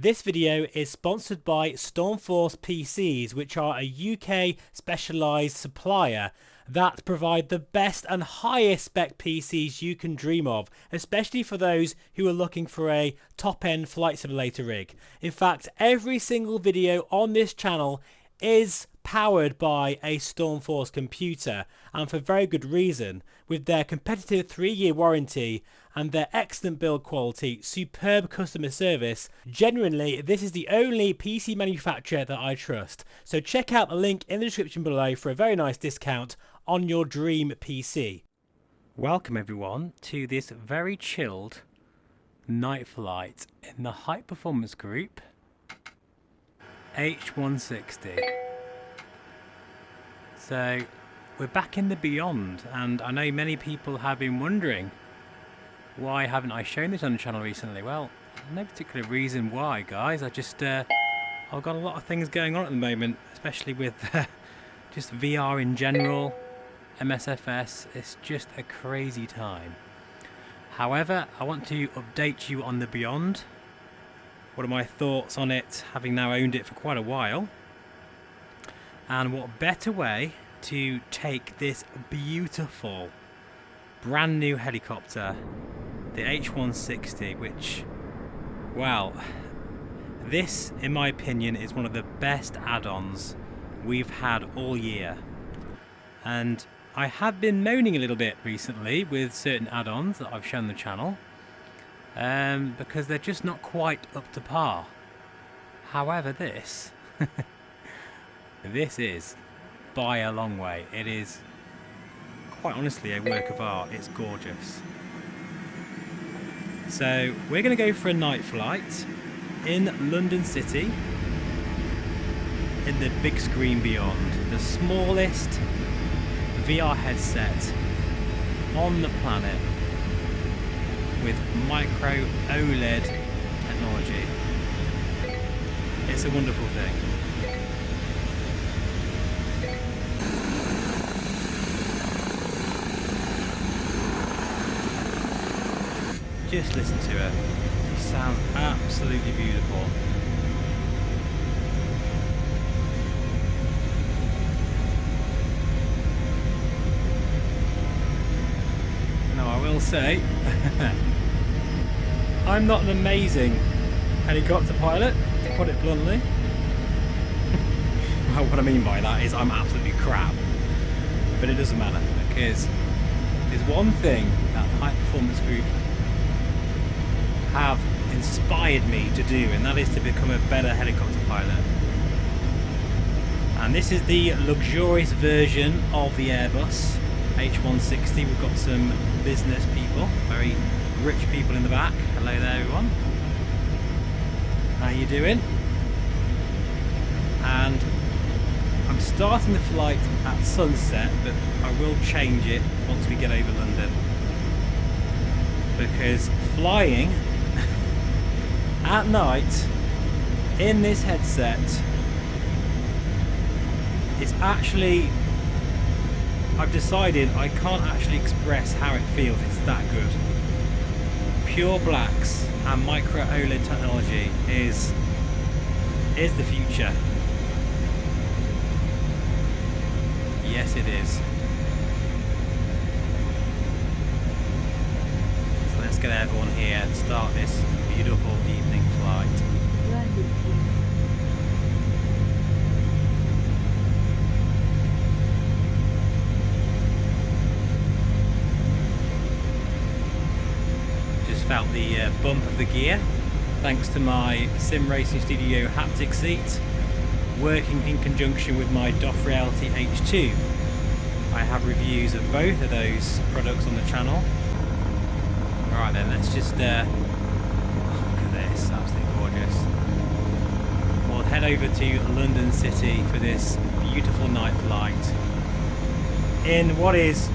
This video is sponsored by Stormforce PCs, which are a UK specialised supplier that provide the best and highest spec PCs you can dream of, especially for those who are looking for a top-end flight simulator rig. In fact, every single video on this channel is powered by a Stormforce computer, and for very good reason. With their competitive 3-year warranty and their excellent build quality, superb customer service, genuinely this is the only PC manufacturer that I trust. So check out the link in the description below for a very nice discount on your dream PC. Welcome everyone to this very chilled night flight in the Hype Performance Group H160. So we're back in the beyond, and I know many people have been wondering, why haven't I shown this on the channel recently? Well, no particular reason why, guys. I've got a lot of things going on at the moment, especially with just VR in general, MSFS. It's just a crazy time. However, I want to update you on the beyond. What are my thoughts on it, having now owned it for quite a while? And what better way to take this beautiful brand new helicopter, the H160, which, well, this in my opinion is one of the best add-ons we've had all year. And I have been moaning a little bit recently with certain add-ons that I've shown on the channel, because they're just not quite up to par. However, this this is by a long way. It is quite honestly a work of art. It's gorgeous. So we're going to go for a night flight in London City in the Bigscreen Beyond, the smallest VR headset on the planet with micro Oled technology. It's a wonderful thing. Just listen to it. It sounds absolutely beautiful. Now I will say, I'm not an amazing helicopter pilot, to put it bluntly. Well, what I mean by that is I'm absolutely crap. But it doesn't matter, because there's one thing that Hype Performance Group have inspired me to do, and that is to become a better helicopter pilot. And this is the luxurious version of the Airbus H160. We've got some business people, very rich people in the back. Hello there everyone. How you doing? And I'm starting the flight at sunset, but I will change it once we get over London, because flying at night in this headset is actually, I've decided I can't actually express how it feels. It's that good. Pure blacks and micro OLED technology is the future. Yes, it is. So let's get everyone here and start this beautiful evening flight. Just felt the bump of the gear, thanks to my Sim Racing Studio haptic seat, working in conjunction with my DOF Reality H2. I have reviews of both of those products on the channel. Alright then, let's just this, absolutely gorgeous. We'll head over to London City for this beautiful night flight in what is,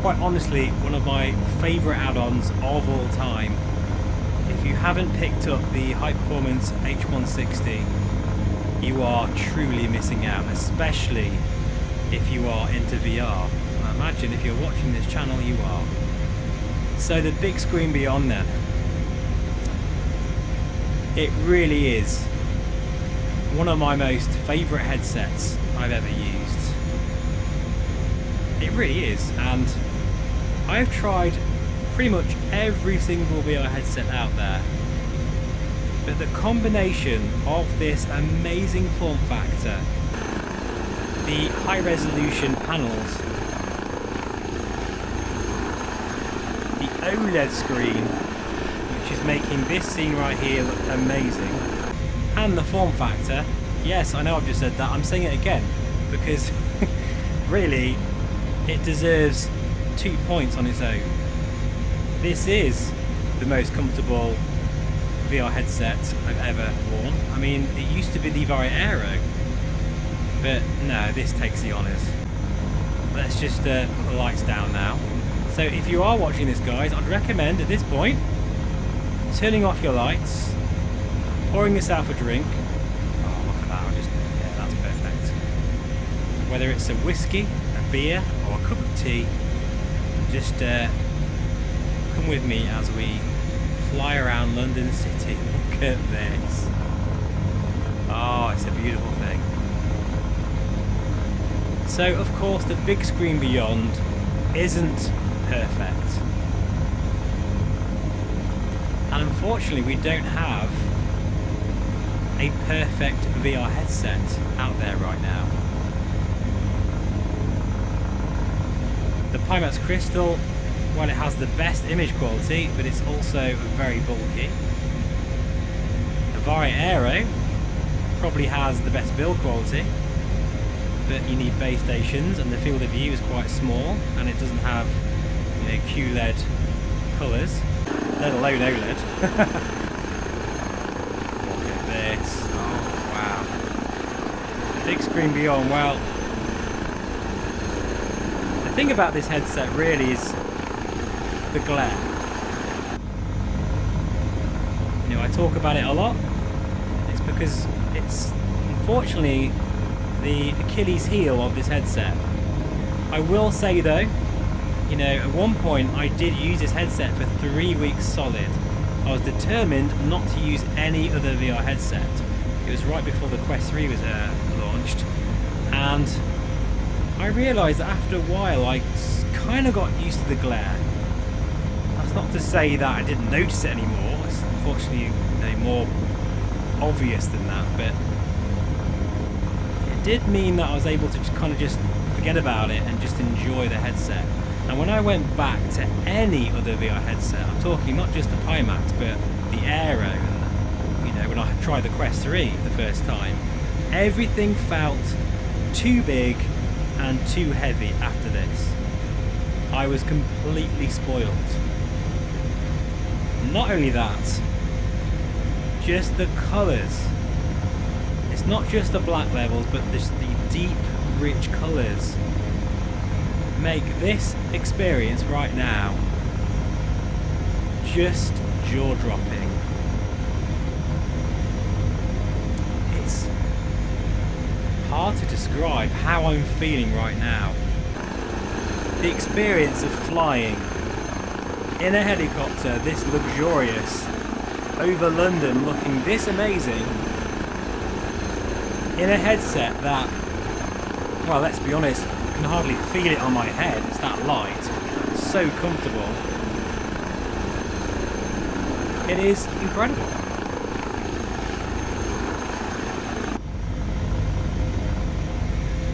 quite honestly, one of my favourite add-ons of all time. If you haven't picked up the Hype Performance H160, you are truly missing out, especially if you are into VR. And I imagine if you're watching this channel, you are. So the Bigscreen Beyond then. It really is one of my most favourite headsets I've ever used. It really is, and I've tried pretty much every single VR headset out there, but the combination of this amazing form factor, the high resolution panels, the Oled screen, which is making this scene right here look amazing, and the form factor. Yes, I know I've just said that, I'm saying it again because really it deserves 2 points on its own. This is the most comfortable VR headset I've ever worn. I mean, it used to be the Vari Aero, but no, this takes the honours. Let's just put the lights down now. So if you are watching this, guys, I'd recommend at this point turning off your lights, pouring yourself a drink. Oh, look at that, yeah, that's perfect. Whether it's a whiskey, a beer, or a cup of tea, just come with me as we fly around London City. Look at this. Oh, it's a beautiful thing. So, of course, the Bigscreen Beyond isn't perfect. And unfortunately, we don't have a perfect VR headset out there right now. The Pimax Crystal, well, it has the best image quality, but it's also very bulky. The Vari Aero probably has the best build quality, but you need base stations and the field of view is quite small, and it doesn't have, you know, QLED colours, let alone OLED. Look at this. Oh wow. The Bigscreen Beyond, well, the thing about this headset really is the glare. You know, I talk about it a lot. It's because it's unfortunately the Achilles heel of this headset. I will say though, you know, at one point I did use this headset for 3 weeks solid. I was determined not to use any other VR headset. It was right before the Quest 3 was launched, and I realised that after a while I kind of got used to the glare. That's not to say that I didn't notice it anymore. It's unfortunately, you know, more obvious than that, but it did mean that I was able to just forget about it and just enjoy the headset. And when I went back to any other VR headset, I'm talking not just the Pimax, but the Aero, and, you know, when I tried the Quest 3 for the first time, everything felt too big and too heavy after this. I was completely spoiled. Not only that, just the colours. It's not just the black levels, but just the deep, rich colours make this experience right now just jaw-dropping. It's hard to describe how I'm feeling right now. The experience of flying in a helicopter this luxurious over London, looking this amazing, in a headset that, well, let's be honest, I can hardly feel it on my head. It's that light, so comfortable. It is incredible.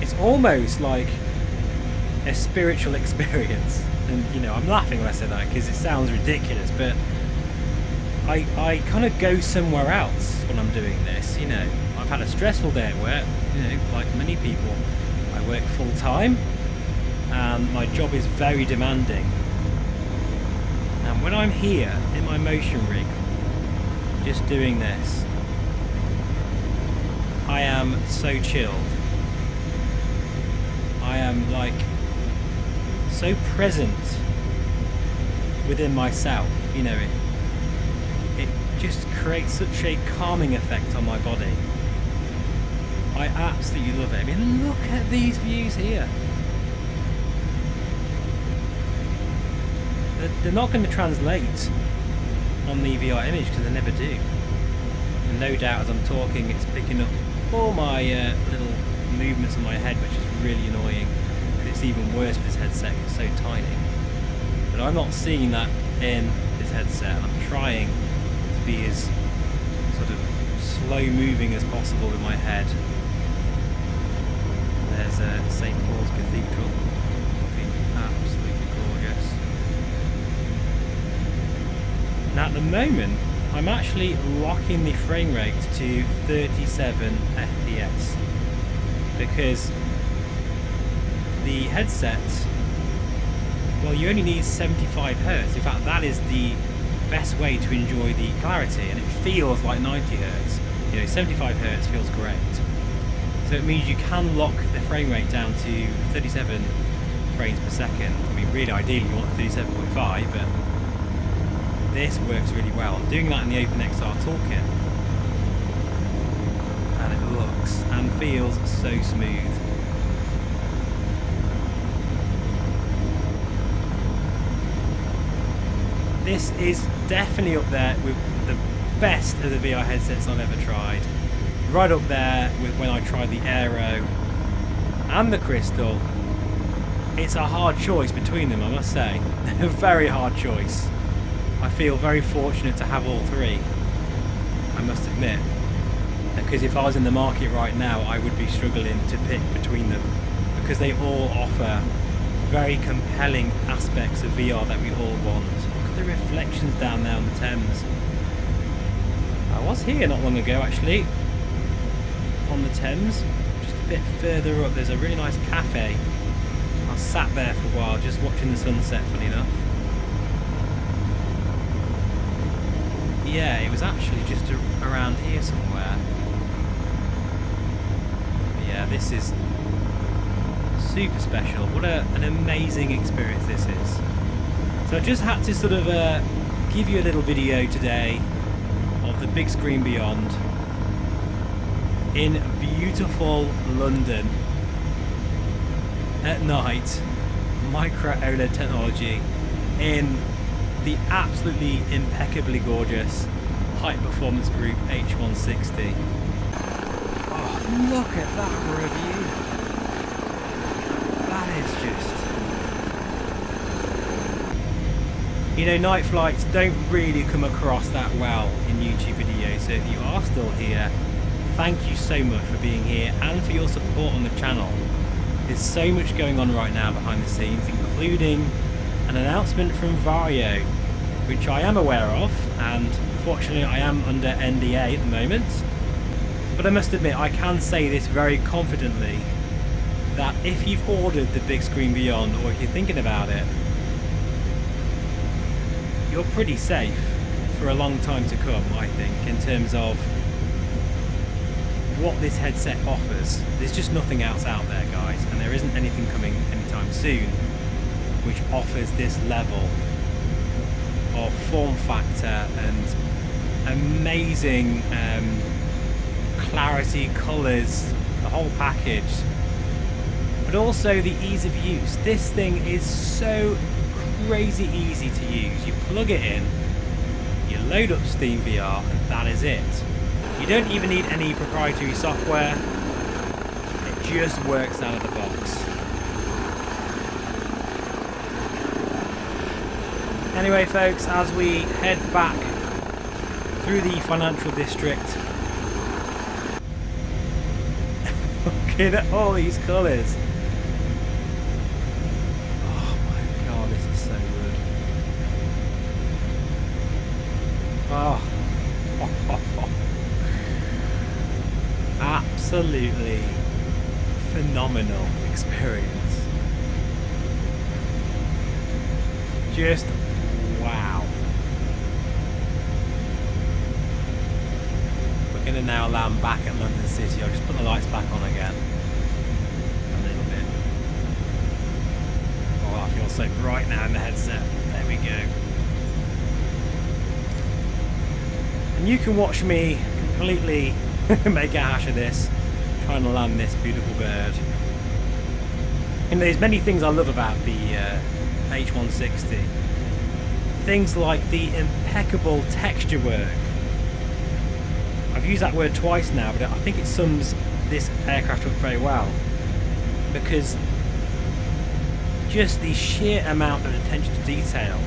It's almost like a spiritual experience. And, you know, I'm laughing when I say that because it sounds ridiculous, but I kind of go somewhere else when I'm doing this. You know, I've had a stressful day at work, you know, like many people. I work full time and my job is very demanding. And when I'm here in my motion rig, just doing this, I am so chilled. I am like so present within myself, you know, it just creates such a calming effect on my body. I absolutely love it. I mean, look at these views here. They're not going to translate on the VR image because they never do. And no doubt as I'm talking it's picking up all my little movements on my head, which is really annoying. And it's even worse with this headset, it's so tiny. But I'm not seeing that in this headset, and I'm trying to be as sort of slow moving as possible with my head. There's St. Paul's Cathedral, looking absolutely gorgeous. Now at the moment I'm actually locking the frame rate to 37 FPS because the headset, well, you only need 75 Hz. In fact, that is the best way to enjoy the clarity, and it feels like 90 Hz. You know, 75 Hz feels great. So it means you can lock the frame rate down to 37 frames per second. I mean, really ideally you want 37.5, but this works really well. I'm doing that in the OpenXR toolkit, and it looks and feels so smooth. This is definitely up there with the best of the VR headsets I've ever tried. Right up there with when I tried the Aero and the Crystal. It's a hard choice between them, I must say. A very hard choice. I feel very fortunate to have all three, I must admit. Because if I was in the market right now, I would be struggling to pick between them, because they all offer very compelling aspects of VR that we all want. Look at the reflections down there on the Thames. I was here not long ago actually, on the Thames, just a bit further up. There's a really nice cafe. I sat there for a while just watching the sunset, funny enough. Yeah, it was actually just around here somewhere. But yeah, this is super special. What an amazing experience this is. So I just had to sort of give you a little video today of the Bigscreen Beyond in beautiful London at night. Micro OLED technology in the absolutely impeccably gorgeous Hype Performance Group H160. Oh, look at that review. That is just... You know, night flights don't really come across that well in YouTube videos, so if you are still here, thank you so much for being here and for your support on the channel. There's so much going on right now behind the scenes, including an announcement from Vario, which I am aware of, and fortunately I am under NDA at the moment. But I must admit, I can say this very confidently, that if you've ordered the Bigscreen Beyond, or if you're thinking about it, you're pretty safe for a long time to come, I think, in terms of what this headset offers. There's just nothing else out there, guys, and there isn't anything coming anytime soon which offers this level of form factor and amazing clarity, colours, the whole package, but also the ease of use. This thing is so crazy easy to use. You plug it in, you load up Steam VR, and that is it. You don't even need any proprietary software, it just works out of the box. Anyway folks, as we head back through the financial district, looking at all these colours. Oh my god, this is so good. Oh. Absolutely phenomenal experience. Just wow. We're going to now land back at London City. I'll just put the lights back on again. A little bit. Oh, that feels so bright now in the headset. There we go. And you can watch me completely make a hash of this, trying to land this beautiful bird. And there's many things I love about the H160. Things like the impeccable texture work. I've used that word twice now, but I think it sums this aircraft up very well, because just the sheer amount of attention to detail,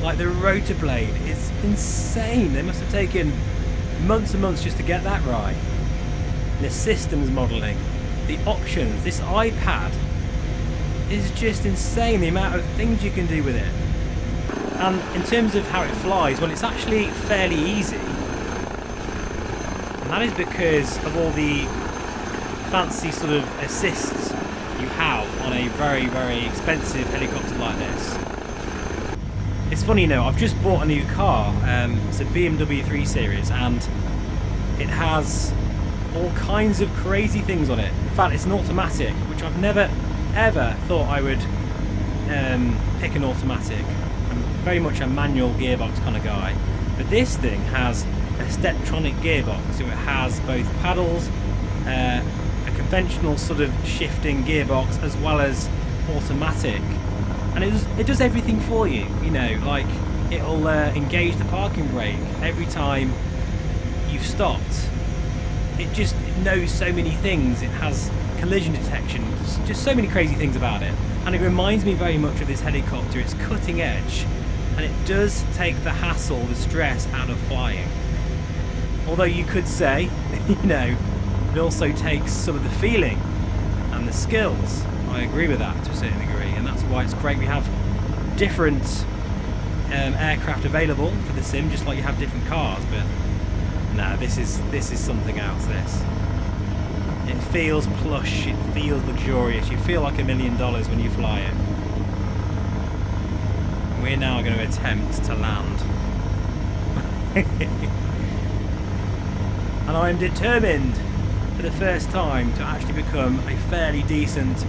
like the rotor blade is insane. They must have taken months and months just to get that right. The systems modelling, the options, this iPad is just insane, the amount of things you can do with it. And in terms of how it flies, well, it's actually fairly easy. And that is because of all the fancy sort of assists you have on a very, very expensive helicopter like this. It's funny, you know, I've just bought a new car. It's a BMW 3 Series, and it has all kinds of crazy things on it. In fact, it's an automatic, which I've never ever thought I would pick an automatic. I'm very much a manual gearbox kind of guy, but this thing has a Steptronic gearbox, so it has both paddles, a conventional sort of shifting gearbox, as well as automatic, and it does everything for you. You know, like it'll engage the parking brake every time you've stopped. It knows so many things. It has collision detection, just so many crazy things about it. And it reminds me very much of this helicopter. It's cutting edge, and it does take the hassle, the stress out of flying. Although you could say, you know, it also takes some of the feeling and the skills. I agree with that to a certain degree, and that's why it's great we have different aircraft available for the sim, just like you have different cars. But no, this is something else. It feels plush, it feels luxurious, you feel like $1 million when you fly it. We're now going to attempt to land. And I'm determined for the first time to actually become a fairly decent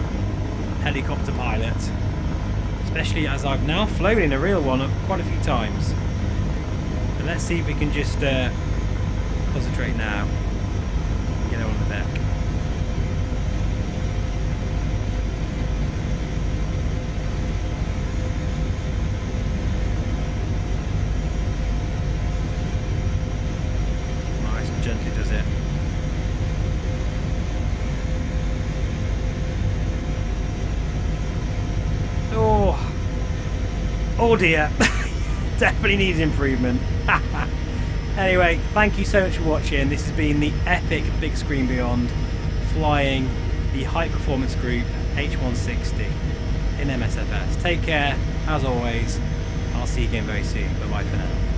helicopter pilot, especially as I've now flown in a real one quite a few times. But let's see if we can just concentrate now. Get on the deck. Nice and gently does it. Oh dear. Definitely needs improvement. Anyway, thank you so much for watching. This has been the epic Bigscreen Beyond, flying the Hype Performance Group H160 in MSFS. Take care, as always. I'll see you again very soon. Bye bye for now.